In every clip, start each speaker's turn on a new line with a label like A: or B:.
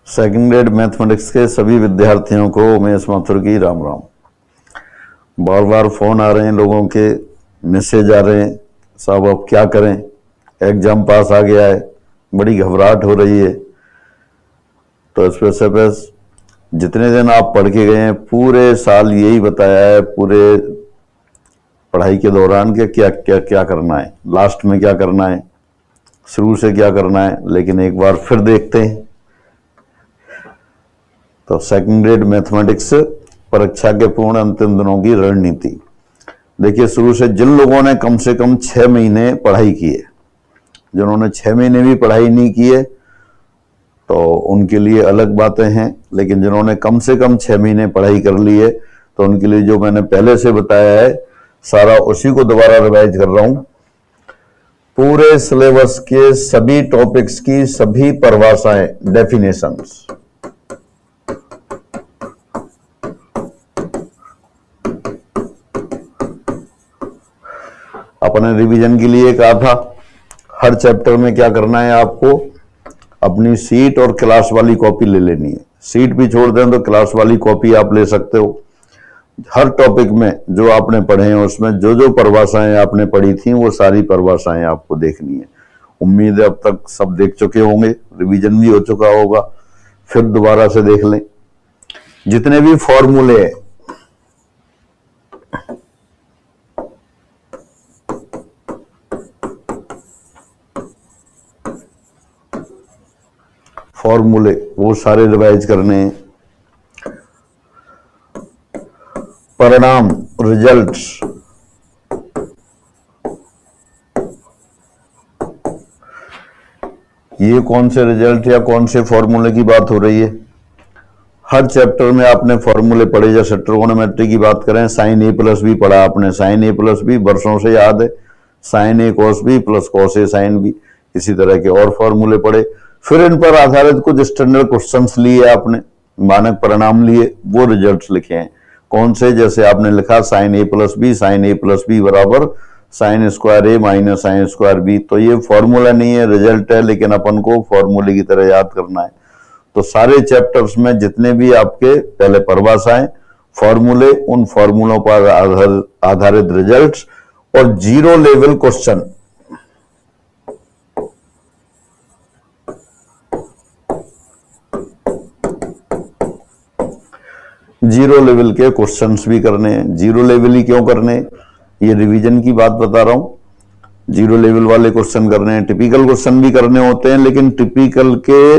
A: Second grade mathematics के सभी विद्यार्थियों को उमेश माथुर की राम राम। बार बार फोन आ रहे हैं, लोगों के मैसेज आ रहे हैं, साहब अब क्या करें, एग्जाम पास आ गया है, बड़ी घबराहट हो रही है। तो इस वजह से जितने दिन आप पढ़ के गए हैं पूरे साल यही बताया है, पूरे पढ़ाई के दौरान कि क्या क्या क्या करना है, लास्ट में क्या करना है, शुरू से क्या करना है। लेकिन एक बार फिर देखते हैं। तो सेकंड ग्रेड मैथमेटिक्स परीक्षा के पूर्ण अंतिम दिनों की रणनीति देखिए। शुरू से जिन लोगों ने कम से कम 6 महीने पढ़ाई की है, जिन्होंने 6 महीने भी पढ़ाई नहीं की है तो उनके लिए अलग बातें हैं, लेकिन जिन्होंने कम से कम 6 महीने पढ़ाई कर ली है तो उनके लिए जो मैंने पहले से बताया है सारा उसी को दोबारा रिवाइज कर रहा हूं। पूरे सिलेबस के सभी टॉपिक्स की सभी परिभाषाएं, डेफिनेशंस, अपने रिवीजन के लिए कहा था हर चैप्टर में क्या करना है, आपको अपनी सीट और क्लास वाली कॉपी ले लेनी है। सीट भी छोड़ दें तो क्लास वाली कॉपी आप ले सकते हो। हर टॉपिक में जो आपने पढ़े हैं उसमें जो जो परिभाषाएं आपने पढ़ी थी वो सारी परिभाषाएं आपको देखनी है। उम्मीद है अब तक सब देख चुके होंगे, रिवीजन भी हो चुका होगा, फिर दोबारा से देख लें। जितने भी फॉर्मूले हैं, फॉर्मूले वो सारे रिवाइज करने हैं। परिणाम, रिजल्ट्स, ये कौन से रिजल्ट या कौन से फॉर्मूले की बात हो रही है। हर चैप्टर में आपने फॉर्मूले पढ़े। जैसे ट्रिगोनोमेट्री की बात करें, साइन ए प्लस बी पढ़ा आपने, साइन ए प्लस बी वर्षों से याद है, sign A cos B plus cos A sine B, इसी तरह के और फॉर्मूले पढ़े। फिर इन पर आधारित कुछ स्टैंडर्ड क्वेश्चंस लिए आपने, मानक परिणाम लिए, वो रिजल्ट्स लिखे हैं। कौन से, जैसे आपने लिखा साइन ए प्लस बी बराबर साइन स्क्वायर ए माइनस साइन स्क्वायर बी। तो ये फॉर्मूला नहीं है, रिजल्ट है, लेकिन अपन को फॉर्मूले की तरह याद करना है। तो सारे चैप्टर्स में जितने भी आपके पहले परिभाषाएं, फॉर्मूले, उन फॉर्मूलों पर आधारित रिजल्ट्स और zero level question, zero level के क्वेश्चंस भी करने हैं। जीरो लेवल ही क्यों करने, ये रिवीजन की बात बता रहा हूं। जीरो लेवल वाले क्वेश्चन करने हैं, टिपिकल क्वेश्चन भी करने होते हैं, लेकिन टिपिकल के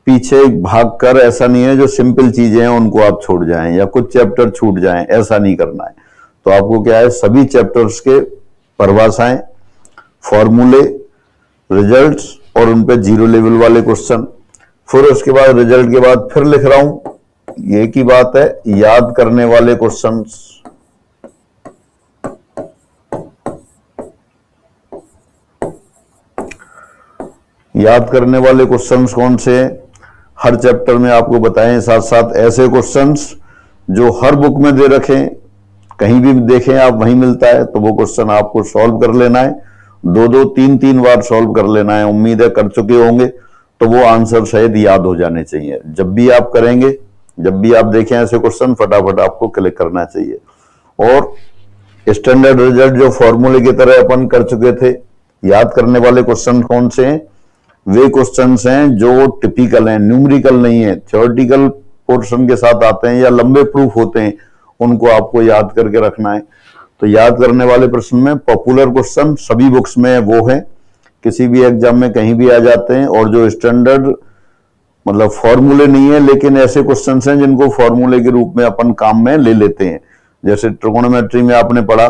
A: पीछे भाग कर ऐसा नहीं है जो सिंपल चीजें हैं उनको आप छोड़ जाएं या कुछ चैप्टर छूट जाएं, ऐसा नहीं करना है। तो आपको क्या है, सभी चैप्टर्स के परिभाषाएं, फॉर्मूले, रिजल्ट्स और उन पे जीरो लेवल वाले क्वेश्चन। फिर उसके बाद रिजल्ट के बाद फिर लिख रहा हूं, ये की बात है, याद करने वाले क्वेश्चंस। याद करने वाले क्वेश्चंस कौन से हैं, हर चैप्टर में आपको बताएं। साथ साथ ऐसे क्वेश्चंस जो हर बुक में दे रखें, कहीं भी देखें आप वहीं मिलता है, तो वो क्वेश्चन आपको सॉल्व कर लेना है। 2-2, 3-3 बार सॉल्व कर लेना है। उम्मीद है कर चुके होंगे, तो वो आंसर शायद याद हो जाने चाहिए। जब भी आप करेंगे, जब भी आप देखें ऐसे क्वेश्चन, फटाफट आपको क्लिक करना चाहिए। और स्टैंडर्ड रिजल्ट जो फॉर्मूले की तरह अपन कर चुके थे। याद करने वाले क्वेश्चन कौन से हैं, वे क्वेश्चंस हैं जो टिपिकल हैं, न्यूमेरिकल नहीं है, थ्योरेटिकल पोर्शन के साथ आते हैं या लंबे प्रूफ होते हैं, उनको आपको याद करके रखना है। तो याद करने वाले प्रश्न में पॉपुलर क्वेश्चन सभी बुक्स में वो है, किसी भी एग्जाम में कहीं भी आ जाते हैं। और जो स्टैंडर्ड मतलब फॉर्मूले नहीं है, लेकिन ऐसे क्वेश्चंस हैं जिनको फॉर्मूले के रूप में अपन काम में ले लेते हैं। जैसे ट्रिगोनोमेट्री में आपने पढ़ा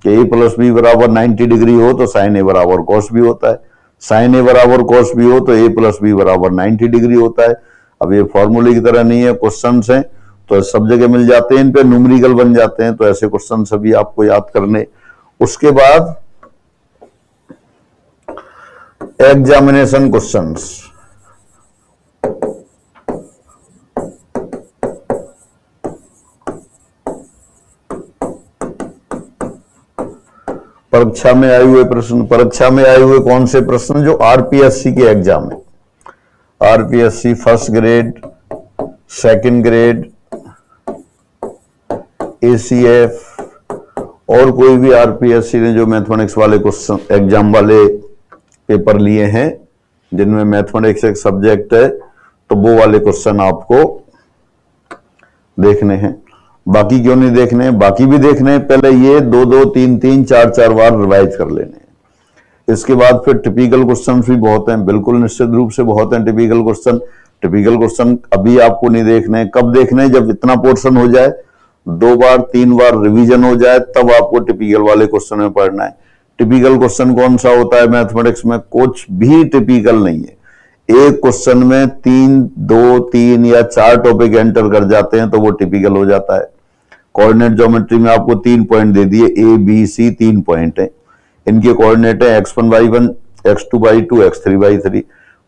A: कि ए प्लस बी बराबर 90 डिग्री हो तो साइन ए बराबर कॉस बी होता है, साइन ए बराबर कॉस बी हो तो ए प्लस बी बराबर 90 डिग्री होता है। अब ये फॉर्मूले की तरह नहीं है, क्वेश्चंस हैं तो सब जगह मिल जाते हैं, इन पे न्यूमेरिकल बन जाते हैं। तो ऐसे क्वेश्चन सभी आपको याद करने। उसके बाद एग्जामिनेशन क्वेश्चंस, परीक्षा में आए हुए प्रश्न, परीक्षा में आए हुए कौन से प्रश्न जो आरपीएससी के एग्जाम में, RPSC first grade, second grade, ACF और कोई भी आरपीएससी ने जो मैथमेटिक्स वाले क्वेश्चन एग्जाम वाले पेपर लिए हैं जिनमें मैथमेटिक्स एक सब्जेक्ट है, तो वो वाले क्वेश्चन आपको देखने हैं। बाकी क्यों नहीं देखने हैं? बाकी भी देखने हैं, पहले ये 2-2, 3-3, 4-4 बार रिवाइज कर लेने हैं। इसके बाद फिर टिपिकल क्वेश्चन भी बहुत हैं, बिल्कुल निश्चित रूप से बहुत हैं टिपिकल क्वेश्चन। टिपिकल क्वेश्चन अभी आपको नहीं देखने, कब देखने? जब इतना पोर्शन हो जाए, 2 बार 3 बार रिवीजन हो जाए, तब आपको टिपिकल वाले क्वेश्चन में पढ़ना है। टिपिकल क्वेश्चन कौन सा होता है मैथमेटिक्स में? कुछ भी टिपिकल नहीं है। एक क्वेश्चन में 2, 3 या 4 टॉपिक एंटर कर जाते हैं तो वो टिपिकल हो जाता है। कोऑर्डिनेट ज्योमेट्री में आपको 3 पॉइंट दे दिए, ए बी सी 3 पॉइंट है। इनके कोऑर्डिनेट है x1/1, x2/2, x3/3।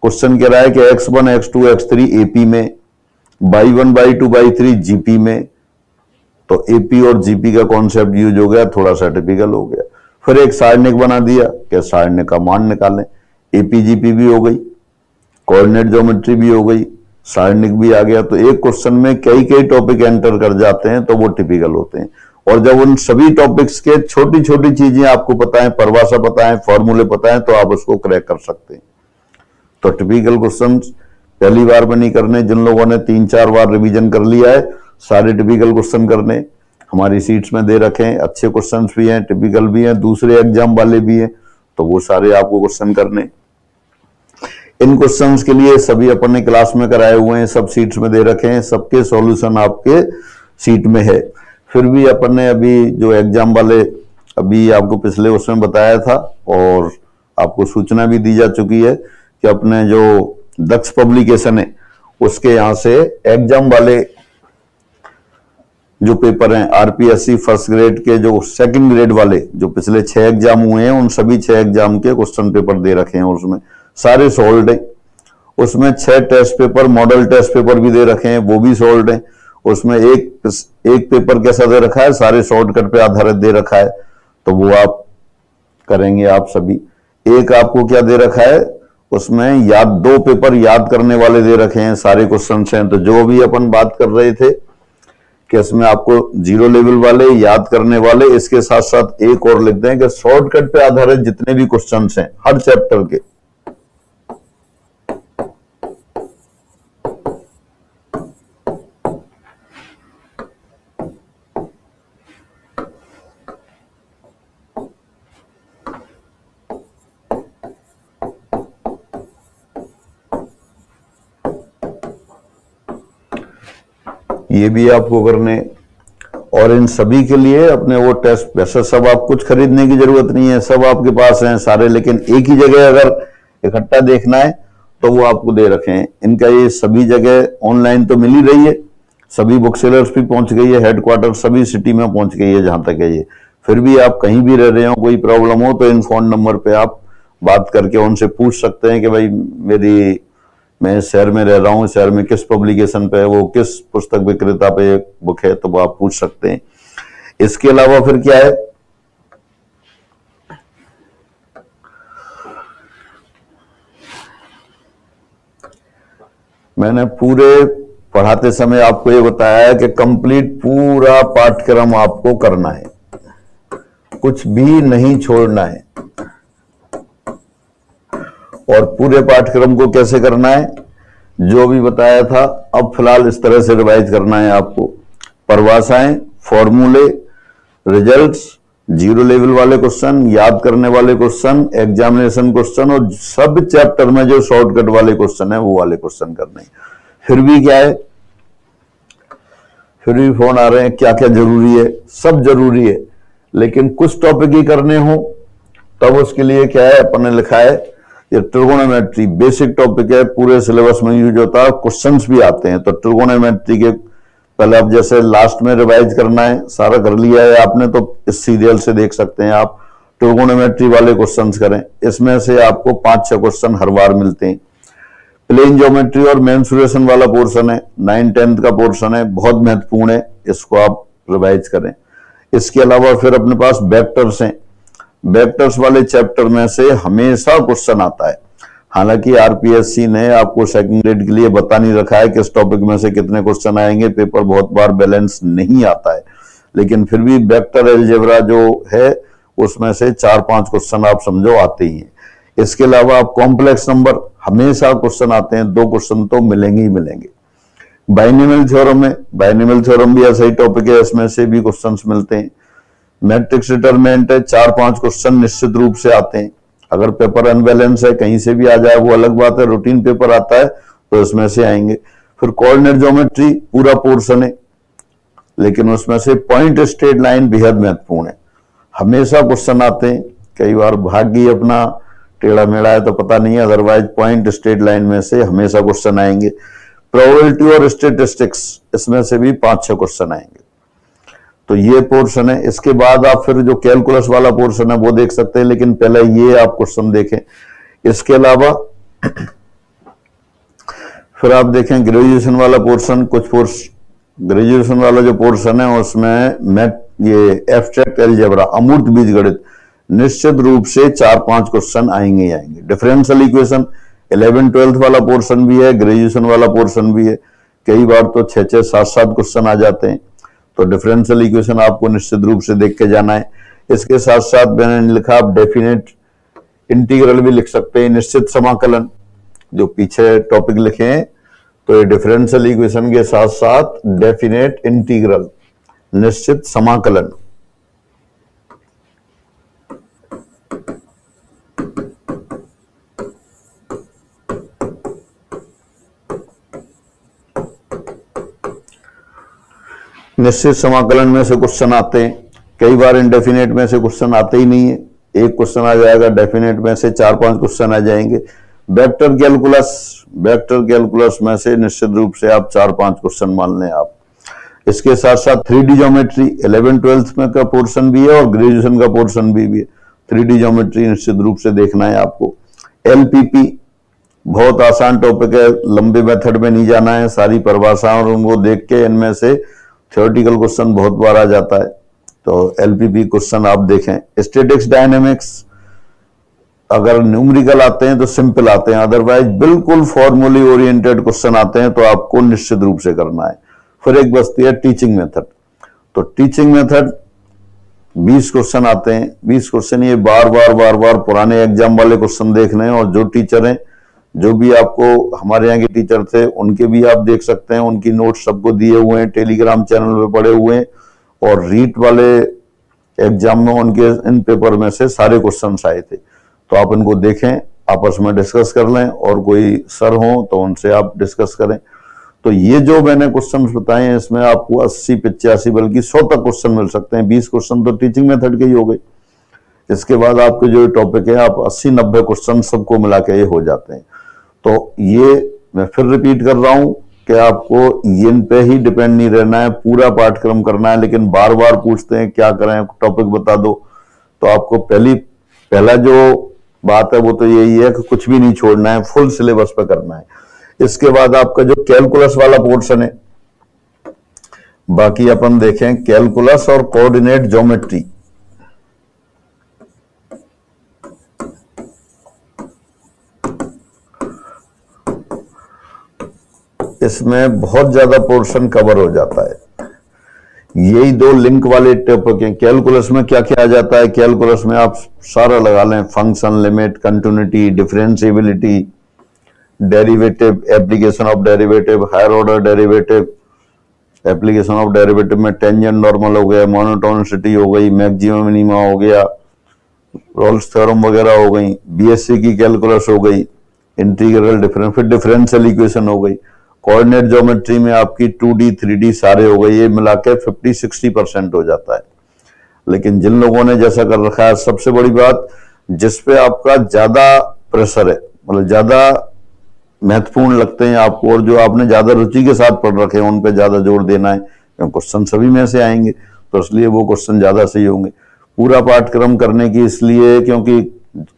A: क्वेश्चन कह रहा है कि x1, x2, x3 एपी में, y1/2, y3 जीपी में। तो एपी और जीपी का कॉन्सेप्ट यूज हो गया, थोड़ा सा टिपिकल हो गया। फिर एक सारणिक बना दिया कि सारणिक का मान निकालें, एपी जीपी भी हो गई, कोऑर्डिनेट ज्योमेट्री भी हो गई, सारणिक भी आ गया। तो एक क्वेश्चन में कई टॉपिक एंटर कर जाते हैं तो वो टिपिकल होते हैं। और जब उन सभी टॉपिक्स के छोटी छोटी चीजें आपको पता है, परिभाषा पता है, फॉर्मूले पता है, तो आप उसको क्रैक कर सकते हैं। तो टिपिकल क्वेश्चन पहली बार में नहीं करने। जिन लोगों ने 3-4 बार रिवीजन कर लिया है, सारे टिपिकल क्वेश्चन करने। हमारी सीट्स में दे रखे हैं, अच्छे क्वेश्चन भी हैं, टिपिकल भी हैं, दूसरे एग्जाम वाले भी हैं, तो वो सारे आपको क्वेश्चन करने। इन क्वेश्चंस के लिए सभी अपन ने क्लास में कराए हुए हैं, सब सीट्स में दे रखे हैं, सबके सॉल्यूशन आपके सीट में है। फिर भी अपन ने अभी जो एग्जाम वाले अभी आपको पिछले उसमें बताया था और आपको सूचना भी दी जा चुकी है कि अपने जो दक्ष पब्लिकेशन है उसके यहां से एग्जाम वाले जो पेपर हैं आरपीएससी फर्स्ट ग्रेड के, जो सेकंड ग्रेड वाले जो पिछले 6 एग्जाम हुए हैं, उन सभी 6 एग्जाम के क्वेश्चन पेपर दे रखे हैं। उसमें सारे सोल्ड है। उसमें 6 test paper, model test paper भी दे रखे हैं, वो भी सोल्ड है। उसमें एक पेपर कैसा दे रखा है? सारे शॉर्टकट पे आधारित दे रखा है, तो वो आप करेंगे आप सभी। एक आपको क्या दे रखा है? उसमें 2 पेपर याद करने वाले दे रखे हैं, सारे क्वेश्चन हैं। तो जो भी अपन बात कर रहे थे कि इसमें आपको 0 लेवल वाले, याद करने वाले, इसके साथ साथ एक और लिख दें कि शॉर्टकट पे आधारित जितने भी क्वेश्चंस हैं हर चैप्टर के, ये भी आपको करने। और इन सभी के लिए अपने वो टेस्ट, वैसे सब आप कुछ खरीदने की जरूरत नहीं है, सब आपके पास हैं सारे, लेकिन एक ही जगह अगर इकट्ठा देखना है तो वो आपको दे रखे हैं। इनका ये सभी जगह ऑनलाइन तो मिल ही रही है, सभी बुक सेलर्स भी पहुंच गई है, हेडक्वार्टर सभी सिटी में पहुंच गई है जहां तक है ये। फिर भी आप कहीं भी रह रहे हो, कोई प्रॉब्लम हो, तो इन फोन नंबर पे आप बात करके उनसे पूछ सकते हैं कि भाई मैं इस शहर में रह रहा हूँ, इस शहर में किस पब्लिकेशन पे है, वो किस पुस्तक विक्रेता पे बुक है, तो वो आप पूछ सकते हैं। इसके अलावा फिर क्या है, मैंने पूरे पढ़ाते समय आपको ये बताया है कि कंप्लीट पूरा पाठ्यक्रम आपको करना है, कुछ भी नहीं छोड़ना है। और पूरे पाठ्यक्रम को कैसे करना है, जो भी बताया था अब फिलहाल इस तरह से रिवाइज करना है आपको। परिभाषाएं, फॉर्मूले, रिजल्ट्स, 0 लेवल वाले क्वेश्चन, याद करने वाले क्वेश्चन, एग्जामिनेशन क्वेश्चन, और सब चैप्टर में जो शॉर्टकट वाले क्वेश्चन है वो वाले क्वेश्चन करने। फिर भी क्या है, फिर भी फोन आ रहे हैं, क्या क्या जरूरी है? सब जरूरी है, लेकिन कुछ टॉपिक ही करने हो तब उसके लिए क्या है, अपन ने लिखा है ये ट्रिगोनोमेट्री बेसिक टॉपिक है, पूरे सिलेबस में यूज होता है, क्वेश्चंस भी आते हैं। तो ट्रिगोनोमेट्री के पहले अब जैसे लास्ट में रिवाइज करना है, सारा कर लिया है आपने, तो इस सीरियल से देख सकते हैं आप, ट्रिगोनोमेट्री वाले क्वेश्चंस करें। इसमें से आपको 5-6 क्वेश्चन हर बार मिलते हैं। प्लेन ज्योमेट्री और मेंसुरेशन वाला पोर्शन है, 9-10 का पोर्शन है, बहुत महत्वपूर्ण है, इसको आप रिवाइज करें। इसके अलावा फिर अपने पास वेक्टर्स हैं, वेक्टर्स वाले चैप्टर में से हमेशा क्वेश्चन आता है। हालांकि आरपीएससी ने आपको सेकंड ग्रेड के लिए बता नहीं रखा है कि इस टॉपिक में से कितने क्वेश्चन आएंगे, पेपर बहुत बार बैलेंस नहीं आता है, लेकिन फिर भी वेक्टर अलजेब्रा जो है उसमें से 4-5 क्वेश्चन आप समझो आते ही हैं। इसके अलावा आप कॉम्प्लेक्स नंबर हमेशा क्वेश्चन आते हैं, 2 क्वेश्चन तो मिलेंगे ही मिलेंगे। बाइनोमियल थ्योरम है, बाइनोमियल थ्योरम भी ऐसा ही टॉपिक है, इसमें से भी क्वेश्चंस मिलते हैं। मैट्रिक्स डिटरमिनेंट है, 4-5 क्वेश्चन निश्चित रूप से आते हैं। अगर पेपर अनबैलेंस है, कहीं से भी आ जाए वो अलग बात है, रूटीन पेपर आता है तो इसमें से आएंगे। फिर कोऑर्डिनेट ज्योमेट्री पूरा पोर्शन है, लेकिन उसमें से पॉइंट स्ट्रेट लाइन बेहद महत्वपूर्ण है, हमेशा क्वेश्चन आते हैं। कई बार भाग्य अपना टेढ़ा मेढ़ा है तो पता नहीं है, अदरवाइज पॉइंट स्ट्रेट लाइन में से हमेशा क्वेश्चन आएंगे। प्रोबेबिलिटी और स्टेटिस्टिक्स, इसमें से भी 5-6 क्वेश्चन आएंगे। तो ये पोर्शन है। इसके बाद आप फिर जो कैलकुलस वाला पोर्शन है वो देख सकते हैं, लेकिन पहले ये आप क्वेश्चन देखें। इसके अलावा फिर आप देखें ग्रेजुएशन वाला पोर्शन, ग्रेजुएशन वाला जो पोर्शन है उसमें ये एब्स्ट्रैक्ट अलजेब्रा, अमूर्त बीजगणित, निश्चित रूप से 4-5 क्वेश्चन आएंगे ही आएंगे। डिफरेंशियल इक्वेशन 11th-12th वाला पोर्शन भी है, ग्रेजुएशन वाला पोर्शन भी है, कई बार तो 6-6, 7-7 क्वेश्चन आ जाते हैं। तो डिफरेंशियल इक्वेशन आपको निश्चित रूप से देख के जाना है। इसके साथ साथ मैंने लिखा आप डेफिनेट इंटीग्रल भी लिख सकते हैं, निश्चित समाकलन जो पीछे टॉपिक लिखे हैं, तो ये डिफरेंशियल इक्वेशन के साथ साथ डेफिनेट इंटीग्रल, निश्चित समाकलन। निश्चित समाकलन में से क्वेश्चन आते हैं, कई बार इंडेफिनेट में से क्वेश्चन आते ही नहीं है, एक क्वेश्चन आ जाएगा, डेफिनेट में से 4-5 क्वेश्चन आ जाएंगे। वेक्टर कैलकुलस में से निश्चित रूप से आप 4-5 क्वेश्चन मान लें आप। इसके साथ साथ 3D ज्योमेट्री 11th-12th में का पोर्शन भी है और ग्रेजुएशन का पोर्शन भी है। 3D ज्योमेट्री निश्चित रूप से देखना है आपको। LPP बहुत आसान टॉपिक है, लंबे मेथड में नहीं जाना है, सारी परिभाषाओं और उनको देख के इनमें से थ्योरेटिकल क्वेश्चन बहुत बार आ जाता है, तो LPP क्वेश्चन आप देखें। स्टैटिक्स डायनेमिक्स अगर न्यूमेरिकल आते हैं तो सिंपल आते हैं, अदरवाइज बिल्कुल फॉर्मूली ओरिएंटेड क्वेश्चन आते हैं तो आपको निश्चित रूप से करना है। फिर एक बचती है टीचिंग मेथड, तो टीचिंग मेथड 20 क्वेश्चन आते हैं। 20 क्वेश्चन ये बार बार पुराने एग्जाम वाले क्वेश्चन देखने हैं, और जो टीचर हैं, जो भी आपको हमारे यहाँ के टीचर थे उनके भी आप देख सकते हैं, उनकी नोट्स सबको दिए हुए हैं, टेलीग्राम चैनल पे पड़े हुए हैं, और रीट वाले एग्जाम में उनके इन पेपर में से सारे क्वेश्चन आए थे, तो आप इनको देखें, आपस में डिस्कस कर लें, और कोई सर हो तो उनसे आप डिस्कस करें। तो ये जो मैंने क्वेश्चन बताए हैं इसमें आपको 80-85 बल्कि 100 तक क्वेश्चन मिल सकते हैं। 20 क्वेश्चन तो टीचिंग मेथड के ही हो गए। इसके बाद आपके जो टॉपिक है आप 80-90 क्वेश्चन सबको मिला के ये हो जाते हैं। तो ये मैं फिर रिपीट कर रहा हूं कि आपको इन पे ही डिपेंड नहीं रहना है, पूरा पाठ्यक्रम करना है, लेकिन बार बार पूछते हैं क्या करें, टॉपिक बता दो, तो आपको पहला जो बात है वो तो यही है कि कुछ भी नहीं छोड़ना है, फुल सिलेबस पे करना है। इसके बाद आपका जो कैलकुलस वाला पोर्शन है, बाकी अपन देखें कैलकुलस और कोऑर्डिनेट ज्योमेट्री। इसमें बहुत ज्यादा पोर्शन कवर हो जाता है। यही 2 लिंक वाले टॉपिक हैं। कैलकुलस में क्या क्या आ जाता है, कैलकुलस में आप सारा लगा लें, function, limit, continuity, differentiability, derivative, application of derivative, higher order derivative, application of derivative में टेंजेंट नॉर्मल हो गया, मोनोटोनिसिटी हो गई, मैक्सिमम मिनिमा हो गया, रोल्स थ्योरम वगैरह हो गई, बीएससी की कैलकुलस हो गई, इंटीग्रल डिफरेंस, फिर डिफरेंशियल इक्वेशन हो गई। कोऑर्डिनेट ज्योमेट्री में आपकी 2D 3D सारे हो गए, ये मिला के 50-60% हो जाता है। लेकिन जिन लोगों ने जैसा कर रखा है, सबसे बड़ी बात जिसपे आपका ज्यादा प्रेशर है, मतलब ज्यादा महत्वपूर्ण लगते हैं आपको, और जो आपने ज्यादा रुचि के साथ पढ़ रखे हैं उन पे ज्यादा जोर देना है, क्योंकि क्वेश्चन सभी में से आएंगे, तो इसलिए वो क्वेश्चन ज्यादा सही होंगे। पूरा पाठ्यक्रम करने की इसलिए क्योंकि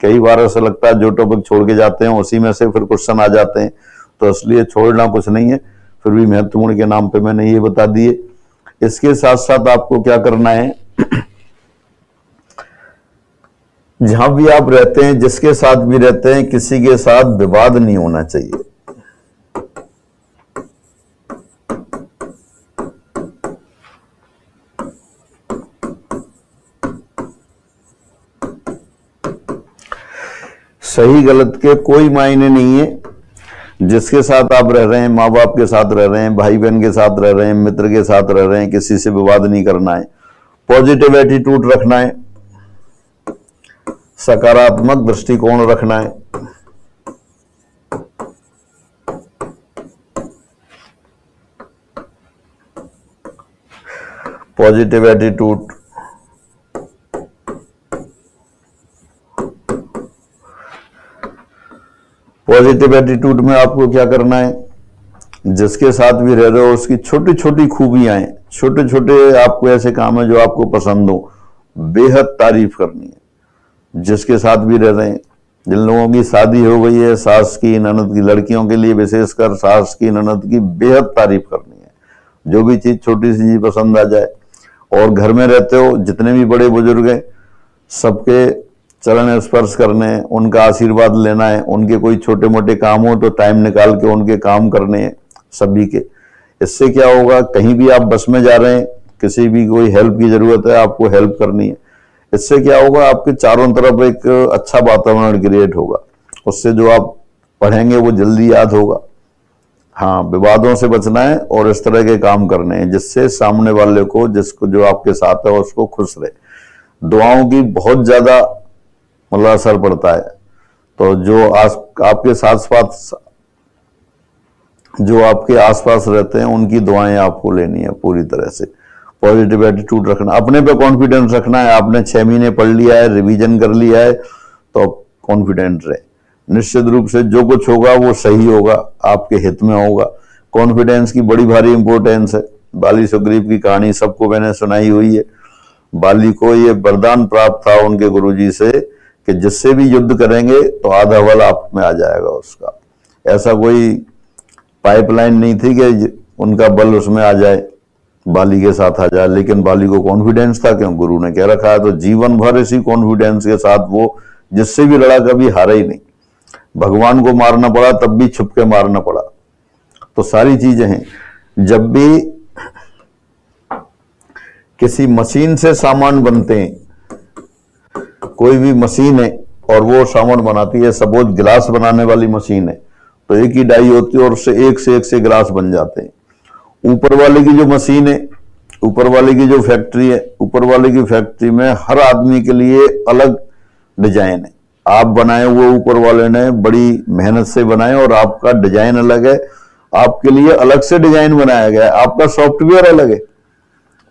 A: कई बार ऐसा लगता है जो टॉपिक छोड़ के जाते हैं उसी में से फिर क्वेश्चन आ जाते हैं, तो इसलिए छोड़ना कुछ नहीं है, फिर भी महत्वपूर्ण के नाम पे मैंने ये बता दिए। इसके साथ साथ आपको क्या करना है, जहां भी आप रहते हैं, जिसके साथ भी रहते हैं, किसी के साथ विवाद नहीं होना चाहिए। सही गलत के कोई मायने नहीं है। जिसके साथ आप रह रहे हैं, माँ बाप के साथ रह रहे हैं, भाई बहन के साथ रह रहे हैं, मित्र के साथ रह रहे हैं, किसी से विवाद नहीं करना है। पॉजिटिव एटीट्यूड रखना है, सकारात्मक दृष्टिकोण रखना है। पॉजिटिव एटीट्यूड, पॉजिटिव एटीट्यूड में आपको क्या करना है, जिसके साथ भी रह रहे हो उसकी छोटी छोटी खूबियां हैं, छोटे छोटे आपको ऐसे काम है जो आपको पसंद हो, बेहद तारीफ करनी है। जिसके साथ भी रह रहे हैं, जिन लोगों की शादी हो गई है, सास की ननद की, लड़कियों के लिए विशेषकर सास की ननद की बेहद तारीफ करनी है। जो भी चीज छोटी सी चीज पसंद आ जाए, और घर में रहते हो जितने भी बड़े बुजुर्ग हैं सबके चरण स्पर्श करने, उनका आशीर्वाद लेना है। उनके कोई छोटे मोटे काम हो तो टाइम निकाल के उनके काम करने हैं सभी के। इससे क्या होगा, कहीं भी आप बस में जा रहे हैं, किसी भी कोई हेल्प की जरूरत है, आपको हेल्प करनी है। इससे क्या होगा, आपके चारों तरफ एक अच्छा वातावरण क्रिएट होगा। उससे जो आप पढ़ेंगे वो जल्दी याद होगा। हाँ, विवादों से बचना है और इस तरह के काम करने हैं जिससे सामने वाले को, जिसको जो आपके साथ है उसको खुश रहे। दुआओं की बहुत ज्यादा मतलब असर पड़ता है। तो जो आपके जो आपके आसपास रहते हैं उनकी दुआएं आपको लेनी है पूरी तरह से। पॉजिटिव एटीट्यूड रखना, अपने पे कॉन्फिडेंस रखना है। आपने 6 महीने पढ़ लिया है, रिवीजन कर लिया है, तो कॉन्फिडेंट रहे। निश्चित रूप से जो कुछ होगा वो सही होगा, आपके हित में होगा। कॉन्फिडेंस की बड़ी भारी इंपॉर्टेंस है। बाली सुग्रीव की कहानी सबको मैंने सुनाई हुई है। बाली को ये वरदान प्राप्त था उनके गुरुजी से कि जिससे भी युद्ध करेंगे तो आधा बल आप में आ जाएगा उसका। ऐसा कोई पाइपलाइन नहीं थी कि उनका बल उसमें आ जाए, बाली के साथ आ जाए, लेकिन बाली को कॉन्फिडेंस था, क्यों गुरु ने कह रखा है। तो जीवन भर इसी कॉन्फिडेंस के साथ वो जिससे भी लड़ा, कभी हारा ही नहीं। भगवान को मारना पड़ा तब भी छुप के मारना पड़ा। तो सारी चीजें हैं। जब भी किसी मशीन से सामान बनते हैं, कोई भी मशीन है और वो सामान बनाती है, सपोज गिलास बनाने वाली मशीन है, तो एक ही डाई होती है और उससे एक से गिलास बन जाते हैं। ऊपर वाले की जो मशीन है, ऊपर वाले की जो फैक्ट्री है, ऊपर वाले की फैक्ट्री में हर आदमी के लिए अलग डिजाइन है। आप बनाए वो ऊपर वाले ने बड़ी मेहनत से बनाए और आपका डिजाइन अलग है, आपके लिए अलग से डिजाइन बनाया गया है, आपका सॉफ्टवेयर अलग है।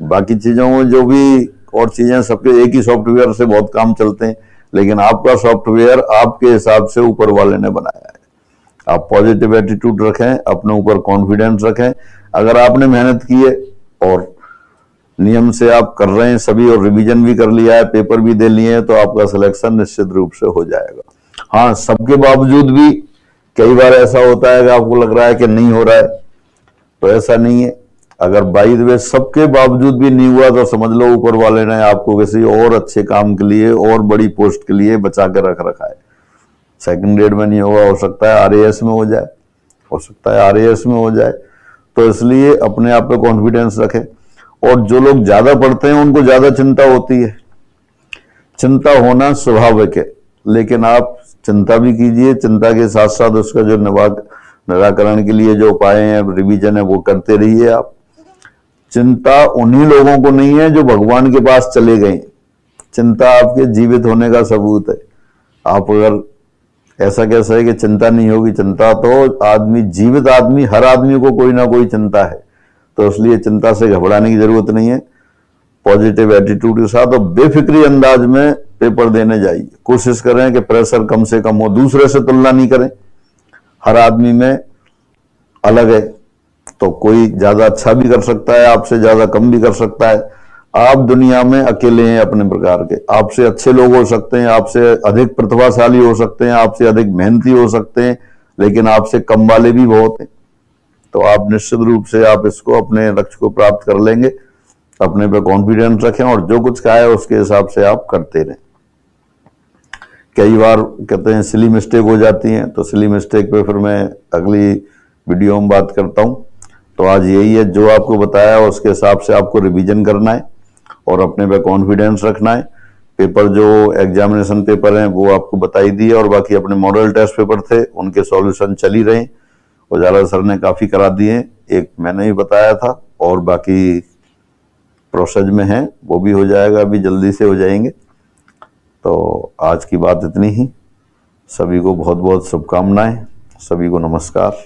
A: बाकी चीजों में जो भी और चीजें सबके एक ही सॉफ्टवेयर से बहुत काम चलते हैं, लेकिन आपका सॉफ्टवेयर आपके हिसाब से ऊपर वाले ने बनाया है। आप पॉजिटिव एटीट्यूड रखें, अपने ऊपर कॉन्फिडेंस रखें। अगर आपने मेहनत की है और नियम से आप कर रहे हैं सभी, और रिवीजन भी कर लिया है, पेपर भी दे लिए हैं, तो आपका सिलेक्शन निश्चित रूप से हो जाएगा। हाँ, सबके बावजूद भी कई बार ऐसा होता है कि आपको लग रहा है कि नहीं हो रहा है, तो ऐसा नहीं है। अगर बाई द वे सबके बावजूद भी नहीं हुआ तो समझ लो ऊपर वाले ने आपको किसी और अच्छे काम के लिए और बड़ी पोस्ट के लिए बचा के रख रखा है। सेकंड ग्रेड में नहीं होगा, हो सकता है RAS में हो जाए, हो सकता है RAS में हो जाए। तो इसलिए अपने आप पे कॉन्फिडेंस रखें। और जो लोग ज्यादा पढ़ते हैं उनको ज्यादा चिंता होती है। चिंता होना स्वाभाविक है, लेकिन आप चिंता भी कीजिए, चिंता के साथ साथ उसका जो निराकरण के लिए जो उपाय हैं, रिवीजन है, वो करते रहिए। आप चिंता उन्हीं लोगों को नहीं है जो भगवान के पास चले गए। चिंता आपके जीवित होने का सबूत है। आप अगर ऐसा कैसा है कि चिंता नहीं होगी, चिंता तो आदमी, जीवित आदमी, हर आदमी को कोई ना कोई चिंता है। तो इसलिए चिंता से घबराने की जरूरत नहीं है। पॉजिटिव एटीट्यूड के साथ और बेफिक्री अंदाज में पेपर देने जाइए। कोशिश करें कि प्रेशर कम से कम हो, दूसरे से तुलना नहीं करें। हर आदमी में अलग है, तो कोई ज्यादा अच्छा भी कर सकता है, आपसे ज्यादा कम भी कर सकता है। आप दुनिया में अकेले हैं अपने प्रकार के। आपसे अच्छे लोग हो सकते हैं, आपसे अधिक प्रतिभाशाली हो सकते हैं, आपसे अधिक मेहनती हो सकते हैं, लेकिन आपसे कम वाले भी बहुत हैं। तो आप निश्चित रूप से आप इसको, अपने लक्ष्य को प्राप्त कर लेंगे। अपने पे कॉन्फिडेंस रखें और जो कुछ कहा है उसके हिसाब से आप करते रहें। कई बार कहते हैं सिली मिस्टेक हो जाती हैं, तो सिली मिस्टेक पे फिर मैं अगली वीडियो में बात करता हूँ। तो आज यही है, जो आपको बताया उसके हिसाब से आपको रिवीजन करना है और अपने पे कॉन्फिडेंस रखना है। पेपर जो एग्जामिनेशन पेपर हैं वो आपको बताई दिए, और बाकी अपने मॉडल टेस्ट पेपर थे उनके सॉल्यूशन चल ही रहे। उजाला सर ने काफ़ी करा दिए, एक मैंने ही बताया था और बाकी प्रोसेस में है, वो भी हो जाएगा, अभी जल्दी से हो जाएंगे। तो आज की बात इतनी ही। सभी को बहुत बहुत शुभकामनाएं, सभी को नमस्कार।